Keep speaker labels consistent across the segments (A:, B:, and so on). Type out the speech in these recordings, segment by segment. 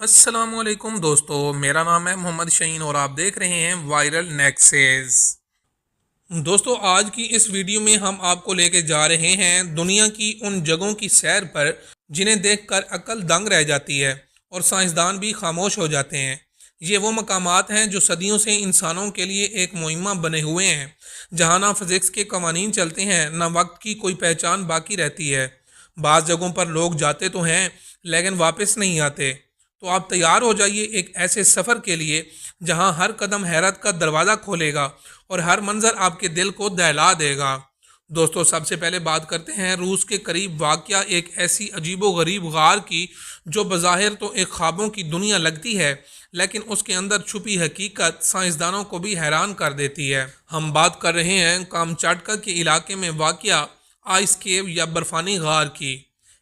A: السلام علیکم دوستو، میرا نام ہے محمد شعین اور آپ دیکھ رہے ہیں وائرل نیکسز۔ دوستو، آج کی اس ویڈیو میں ہم آپ کو لے کے جا رہے ہیں دنیا کی ان جگہوں کی سیر پر جنہیں دیکھ کر عقل دنگ رہ جاتی ہے اور سائنسدان بھی خاموش ہو جاتے ہیں۔ یہ وہ مقامات ہیں جو صدیوں سے انسانوں کے لیے ایک معمہ بنے ہوئے ہیں، جہاں نہ فزکس کے قوانین چلتے ہیں نہ وقت کی کوئی پہچان باقی رہتی ہے۔ بعض جگہوں پر لوگ جاتے تو ہیں لیکن واپس نہیں آتے۔ تو آپ تیار ہو جائیے ایک ایسے سفر کے لیے جہاں ہر قدم حیرت کا دروازہ کھولے گا اور ہر منظر آپ کے دل کو دہلا دے گا۔ دوستو، سب سے پہلے بات کرتے ہیں روس کے قریب واقع ایک ایسی عجیب و غریب غار کی جو بظاہر تو ایک خوابوں کی دنیا لگتی ہے، لیکن اس کے اندر چھپی حقیقت سائنسدانوں کو بھی حیران کر دیتی ہے۔ ہم بات کر رہے ہیں کامچاٹکا کے علاقے میں واقع آئس کیو یا برفانی غار کی،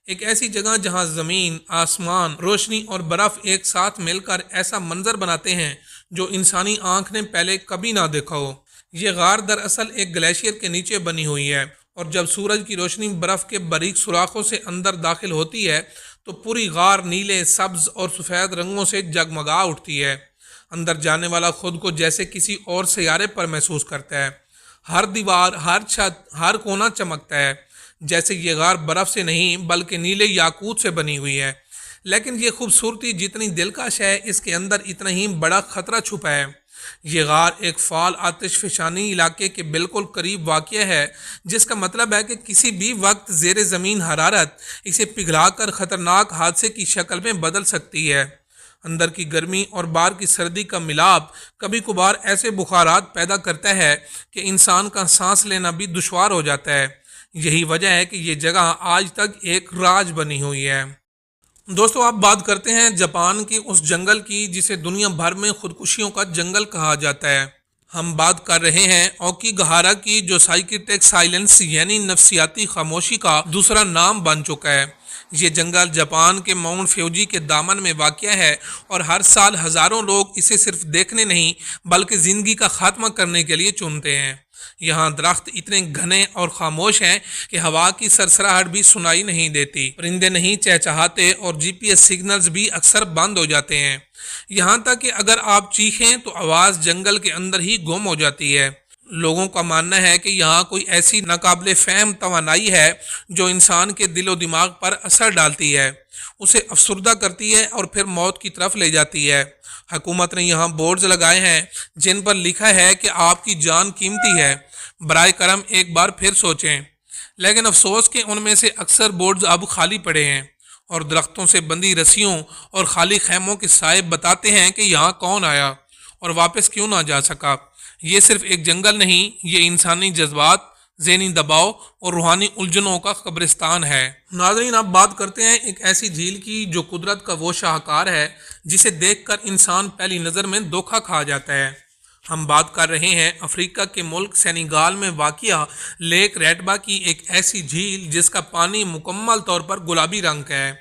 A: ایک ایسی جگہ جہاں زمین، آسمان، روشنی اور برف ایک ساتھ مل کر ایسا منظر بناتے ہیں جو انسانی آنکھ نے پہلے کبھی نہ دیکھا ہو۔ یہ غار دراصل ایک گلیشیئر کے نیچے بنی ہوئی ہے، اور جب سورج کی روشنی برف کے باریک سوراخوں سے اندر داخل ہوتی ہے تو پوری غار نیلے، سبز اور سفید رنگوں سے جگمگا اٹھتی ہے۔ اندر جانے والا خود کو جیسے کسی اور سیارے پر محسوس کرتا ہے۔ ہر دیوار، ہر چھت، ہر کونا چمکتا ہے، جیسے یہ غار برف سے نہیں بلکہ نیلے یاقوت سے بنی ہوئی ہے۔ لیکن یہ خوبصورتی جتنی دلکش ہے، اس کے اندر اتنا ہی بڑا خطرہ چھپا ہے۔ یہ غار ایک فعال آتش فشانی علاقے کے بالکل قریب واقع ہے، جس کا مطلب ہے کہ کسی بھی وقت زیر زمین حرارت اسے پگھلا کر خطرناک حادثے کی شکل میں بدل سکتی ہے۔ اندر کی گرمی اور باہر کی سردی کا ملاپ کبھی کبھار ایسے بخارات پیدا کرتا ہے کہ انسان کا سانس لینا بھی دشوار ہو جاتا ہے۔ یہی وجہ ہے کہ یہ جگہ آج تک ایک راز بنی ہوئی ہے۔ دوستو، آپ بات کرتے ہیں جاپان کی اس جنگل کی جسے دنیا بھر میں خودکشیوں کا جنگل کہا جاتا ہے۔ ہم بات کر رہے ہیں اوکی گہارا کی، جو سائیکیٹرک سائلنس یعنی نفسیاتی خاموشی کا دوسرا نام بن چکا ہے۔ یہ جنگل جاپان کے ماؤنٹ فیوجی کے دامن میں واقع ہے، اور ہر سال ہزاروں لوگ اسے صرف دیکھنے نہیں بلکہ زندگی کا خاتمہ کرنے کے لیے چنتے ہیں۔ یہاں درخت اتنے گھنے اور خاموش ہیں کہ ہوا کی سرسراہٹ بھی سنائی نہیں دیتی، پرندے نہیں چہچہاتے اور جی پی ایس سگنلز بھی اکثر بند ہو جاتے ہیں۔ یہاں تک کہ اگر آپ چیخیں تو آواز جنگل کے اندر ہی گم ہو جاتی ہے۔ لوگوں کا ماننا ہے کہ یہاں کوئی ایسی ناقابل فہم توانائی ہے جو انسان کے دل و دماغ پر اثر ڈالتی ہے، اسے افسردہ کرتی ہے اور پھر موت کی طرف لے جاتی ہے۔ حکومت نے یہاں بورڈز لگائے ہیں جن پر لکھا ہے کہ آپ کی جان قیمتی ہے، برائے کرم ایک بار پھر سوچیں۔ لیکن افسوس کہ ان میں سے اکثر بورڈز اب خالی پڑے ہیں، اور درختوں سے بندھی رسیوں اور خالی خیموں کے سائے بتاتے ہیں کہ یہاں کون آیا اور واپس کیوں نہ جا سکا۔ یہ صرف ایک جنگل نہیں، یہ انسانی جذبات، ذہنی دباؤ اور روحانی الجھنوں کا قبرستان ہے۔ ناظرین، اب بات کرتے ہیں ایک ایسی جھیل کی جو قدرت کا وہ شاہکار ہے جسے دیکھ کر انسان پہلی نظر میں دھوکہ کھا جاتا ہے۔ ہم بات کر رہے ہیں افریقہ کے ملک سینیگال میں واقع لیک ریٹبا کی، ایک ایسی جھیل جس کا پانی مکمل طور پر گلابی رنگ کا ہے،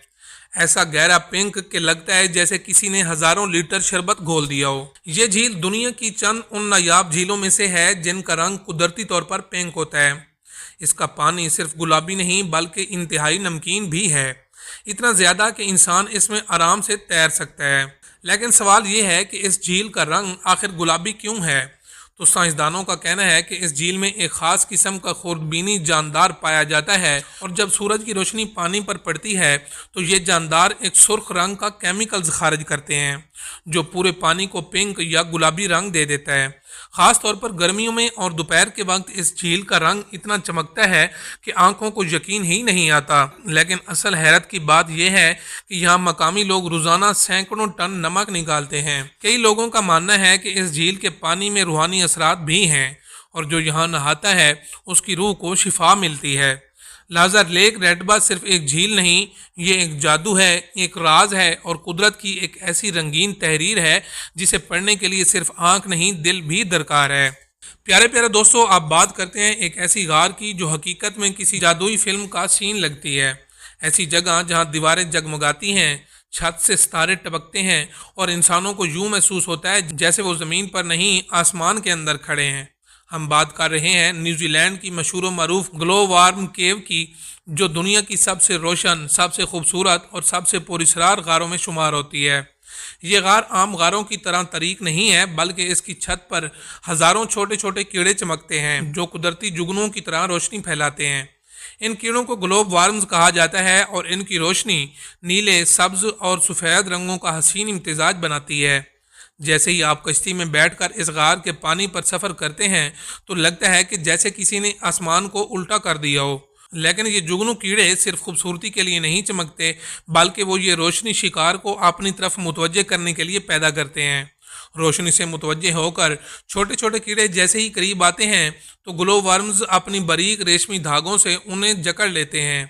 A: ایسا گہرا پنک کہ لگتا ہے جیسے کسی نے ہزاروں لیٹر شربت گھول دیا ہو۔ یہ جھیل دنیا کی چند ان نایاب جھیلوں میں سے ہے جن کا رنگ قدرتی طور پر پنک ہوتا ہے۔ اس کا پانی صرف گلابی نہیں بلکہ انتہائی نمکین بھی ہے، اتنا زیادہ کہ انسان اس میں آرام سے تیر سکتا ہے۔ لیکن سوال یہ ہے کہ اس جھیل کا رنگ آخر گلابی کیوں ہے؟ تو سائنسدانوں کا کہنا ہے کہ اس جھیل میں ایک خاص قسم کا خوردبینی جاندار پایا جاتا ہے، اور جب سورج کی روشنی پانی پر پڑتی ہے تو یہ جاندار ایک سرخ رنگ کا کیمیکلز خارج کرتے ہیں جو پورے پانی کو پنک یا گلابی رنگ دے دیتا ہے۔ خاص طور پر گرمیوں میں اور دوپہر کے وقت اس جھیل کا رنگ اتنا چمکتا ہے کہ آنکھوں کو یقین ہی نہیں آتا۔ لیکن اصل حیرت کی بات یہ ہے کہ یہاں مقامی لوگ روزانہ سینکڑوں ٹن نمک نکالتے ہیں۔ کئی لوگوں کا ماننا ہے کہ اس جھیل کے پانی میں روحانی اثرات بھی ہیں، اور جو یہاں نہاتا ہے اس کی روح کو شفا ملتی ہے۔ لہذا لیک ریٹبا صرف ایک جھیل نہیں، یہ ایک جادو ہے، ایک راز ہے، اور قدرت کی ایک ایسی رنگین تحریر ہے جسے پڑھنے کے لیے صرف آنکھ نہیں دل بھی درکار ہے۔ پیارے پیارے دوستو، آپ بات کرتے ہیں ایک ایسی غار کی جو حقیقت میں کسی جادوئی فلم کا سین لگتی ہے، ایسی جگہ جہاں دیواریں جگمگاتی ہیں، چھت سے ستارے ٹپکتے ہیں، اور انسانوں کو یوں محسوس ہوتا ہے جیسے وہ زمین پر نہیں آسمان کے اندر کھڑے ہیں۔ ہم بات کر رہے ہیں نیوزی لینڈ کی مشہور و معروف گلو وارم کیو کی، جو دنیا کی سب سے روشن، سب سے خوبصورت اور سب سے پراسرار غاروں میں شمار ہوتی ہے۔ یہ غار عام غاروں کی طرح طریق نہیں ہے، بلکہ اس کی چھت پر ہزاروں چھوٹے چھوٹے کیڑے چمکتے ہیں جو قدرتی جگنوں کی طرح روشنی پھیلاتے ہیں۔ ان کیڑوں کو گلوب وارمز کہا جاتا ہے اور ان کی روشنی نیلے، سبز اور سفید رنگوں کا حسین امتزاج بناتی ہے۔ جیسے ہی آپ کشتی میں بیٹھ کر اس غار کے پانی پر سفر کرتے ہیں تو لگتا ہے کہ جیسے کسی نے آسمان کو الٹا کر دیا ہو۔ لیکن یہ جگنو کیڑے صرف خوبصورتی کے لیے نہیں چمکتے، بلکہ وہ یہ روشنی شکار کو اپنی طرف متوجہ کرنے کے لیے پیدا کرتے ہیں۔ روشنی سے متوجہ ہو کر چھوٹے چھوٹے کیڑے جیسے ہی قریب آتے ہیں تو گلو ورمز اپنی باریک ریشمی دھاگوں سے انہیں جکڑ لیتے ہیں۔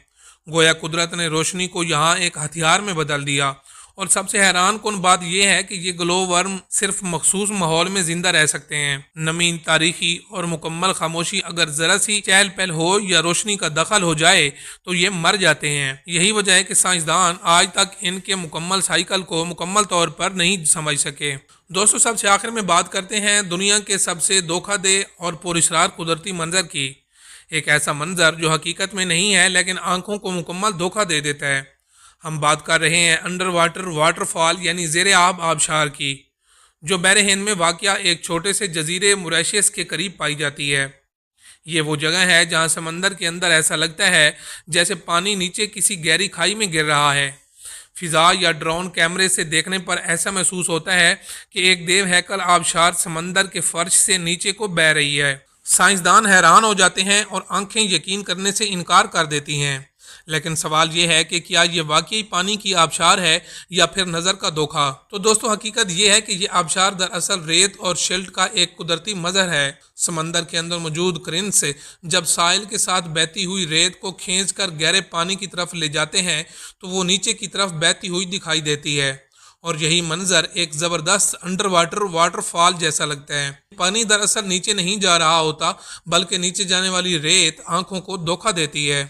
A: گویا قدرت نے روشنی کو یہاں ایک ہتھیار میں بدل دیا۔ اور سب سے حیران کن بات یہ ہے کہ یہ گلو ورم صرف مخصوص ماحول میں زندہ رہ سکتے ہیں۔ نمی، تاریخی اور مکمل خاموشی، اگر ذرا سی چہل پہل ہو یا روشنی کا دخل ہو جائے تو یہ مر جاتے ہیں۔ یہی وجہ ہے کہ سائنسدان آج تک ان کے مکمل سائیکل کو مکمل طور پر نہیں سمجھ سکے۔ دوستو، سب سے آخر میں بات کرتے ہیں دنیا کے سب سے دھوکہ دے اور پراسرار قدرتی منظر کی۔ ایک ایسا منظر جو حقیقت میں نہیں ہے لیکن آنکھوں کو مکمل دھوکہ دے دیتا ہے۔ ہم بات کر رہے ہیں انڈر واٹر فال یعنی زیر آب آبشار کی، جو بحر ہند میں واقع ایک چھوٹے سے جزیرے موریشیس کے قریب پائی جاتی ہے۔ یہ وہ جگہ ہے جہاں سمندر کے اندر ایسا لگتا ہے جیسے پانی نیچے کسی گہری کھائی میں گر رہا ہے۔ فضا یا ڈرون کیمرے سے دیکھنے پر ایسا محسوس ہوتا ہے کہ ایک دیو ہیکل آبشار سمندر کے فرش سے نیچے کو بہہ رہی ہے۔ سائنسدان حیران ہو جاتے ہیں اور آنکھیں یقین کرنے سے انکار کر دیتی ہیں۔ لیکن سوال یہ ہے کہ کیا یہ واقعی پانی کی آبشار ہے یا پھر نظر کا دھوکہ؟ تو دوستو، حقیقت یہ ہے کہ یہ آبشار دراصل ریت اور شیلٹ کا ایک قدرتی مظہر ہے۔ سمندر کے اندر موجود کرنٹس جب ساحل کے ساتھ بہتی ہوئی ریت کو کھینچ کر گہرے پانی کی طرف لے جاتے ہیں تو وہ نیچے کی طرف بہتی ہوئی دکھائی دیتی ہے، اور یہی منظر ایک زبردست انڈر واٹر فال جیسا لگتا ہے۔ پانی دراصل نیچے نہیں جا رہا ہوتا، بلکہ نیچے جانے والی ریت آنکھوں کو دھوکہ دیتی ہے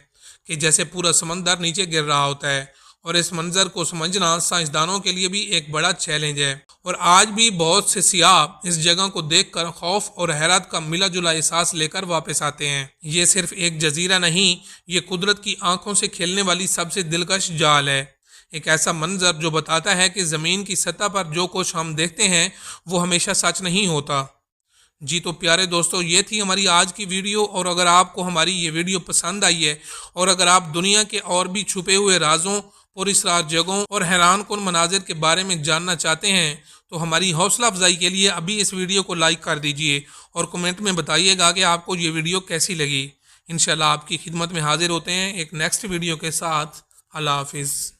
A: کہ جیسے پورا سمندر نیچے گر رہا ہوتا ہے۔ اور اس منظر کو سمجھنا سائنسدانوں کے لیے بھی ایک بڑا چیلنج ہے، اور آج بھی بہت سے سیاح اس جگہ کو دیکھ کر خوف اور حیرت کا ملا جلا احساس لے کر واپس آتے ہیں۔ یہ صرف ایک جزیرہ نہیں، یہ قدرت کی آنکھوں سے کھیلنے والی سب سے دلکش جال ہے۔ ایک ایسا منظر جو بتاتا ہے کہ زمین کی سطح پر جو کچھ ہم دیکھتے ہیں وہ ہمیشہ سچ نہیں ہوتا۔ جی تو پیارے دوستو، یہ تھی ہماری آج کی ویڈیو، اور اگر آپ کو ہماری یہ ویڈیو پسند آئی ہے اور اگر آپ دنیا کے اور بھی چھپے ہوئے رازوں، پراسرار جگہوں اور حیران کن مناظر کے بارے میں جاننا چاہتے ہیں تو ہماری حوصلہ افزائی کے لیے ابھی اس ویڈیو کو لائک کر دیجئے اور کمنٹ میں بتائیے گا کہ آپ کو یہ ویڈیو کیسی لگی۔ انشاءاللہ آپ کی خدمت میں حاضر ہوتے ہیں ایک نیکسٹ ویڈیو کے ساتھ۔ اللہ حافظ۔